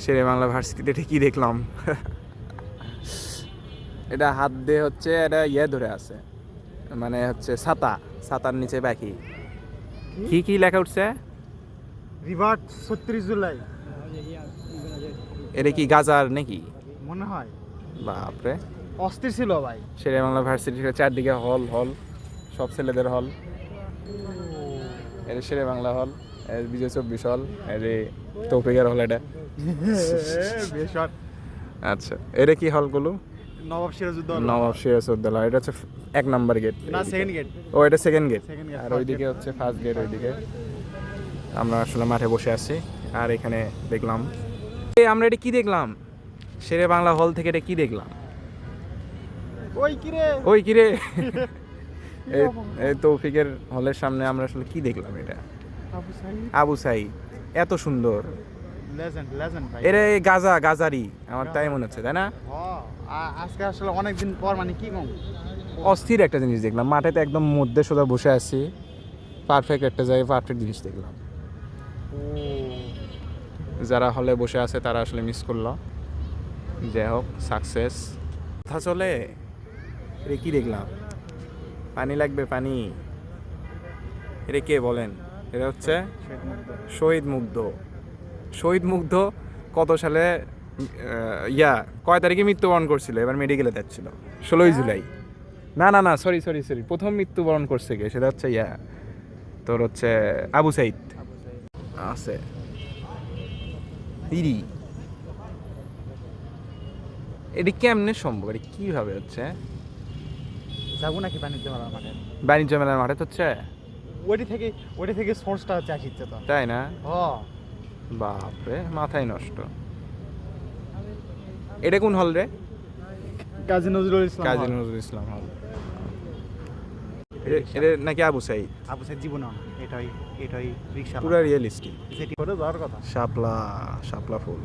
শেরে বাংলা ভার্সিটিতে এটা কি দেখলাম? এটা হাত দিয়ে হচ্ছে এটা ইয়ে ধরে আছে, মানে হচ্ছে ছাতা, ছাতার নিচে বাকি কি কি লেখা উঠছে? রিভার্ট ৩৬ জুলাই এটা কি গাজার নাকি? মনে হয়। বাপরে, অস্থির ছিল ভাই। শেরে বাংলা ভার্সিটির চারদিকে হল হল, সব ছেলেদের হল। এটা শেরে বাংলা হল, এর বিজয় ২৪ হল, এর তৌফিকের হল এটা। বেশর আচ্ছা, এটা কি হলগুলো? নবাব সিরাজউদ্দৌলা। নবাব সিরাজউদ্দৌলা, এটা হচ্ছে ১ নাম্বার গেট। না, সেকেন্ড গেট। ও, এটা সেকেন্ড গেট। Second gate, আর first ওইদিকে gate। হচ্ছে ফার্স্ট গেট। ওইদিকে আমরা আসলে মাঠে বসে আছি। আর এখানে দেখলাম আমরা এটা কি দেখলাম? শেরে বাংলা হল থেকে এটা কি দেখলাম? ওই কি রে? ওই কিরে, এই তৌফিকের হলের সামনে আমরা আসলে কি দেখলাম? এটা আবু সাইদ। আবু সাইদ, এত সুন্দর। লেজেন্ড লেজেন্ড ভাই। এরা এই গাজারি, আমার তাই মনে হচ্ছে, তাই না? আজকে আসলে অনেকদিন পর, মানে কি কম, অস্থির একটা জিনিস দেখলাম। মাঠেতে একদম মধ্যে সোজা বসে আছি, পারফেক্ট একটা জায়গায় পারফেক্ট জিনিস দেখলাম। যারা হলে বসে আছে তারা আসলে মিস করলো। যাই হোক, সাকসেস। কথা চলে। এটা কি দেখলাম? পানি লাগবে, পানি। এটা কে বলেন? এটা হচ্ছে শহীদ মুগ্ধ। শহীদ মুগ্ধ কত সালে কয় তারিখে মৃত্যুবরণ করছিল? এবার মেডিকেলে যাচ্ছিল ১৬ই জুলাই। না না না, সরি সরি সরি, প্রথম মৃত্যুবরণ করছে কে? সেটা হচ্ছে তোর হচ্ছে আবু সাইদ আছে। ইরি, এটি কেমনে সম্ভব? এটি কিভাবে হচ্ছে? যাবো নাকি বাণিজ্য মেলার মাঠে? বাণিজ্য মেলার মাঠে হচ্ছে? ওইটি থেকে সোর্সটা হচ্ছে আসছে তো। তাই না? ও, বাপরে, মাথায় নষ্ট। এটা কোন হল রে? কাজী নজরুল ইসলাম কাজী হল। নজরুল ইসলাম হল। এটা নাকি আবু সাইদ? আবু সাইদ জীবন এটাই রিক্সা পুরা রিয়েলিস্টিক। যেটি করে যাওয়ার কথা। শাপলা, শাপলা ফুল।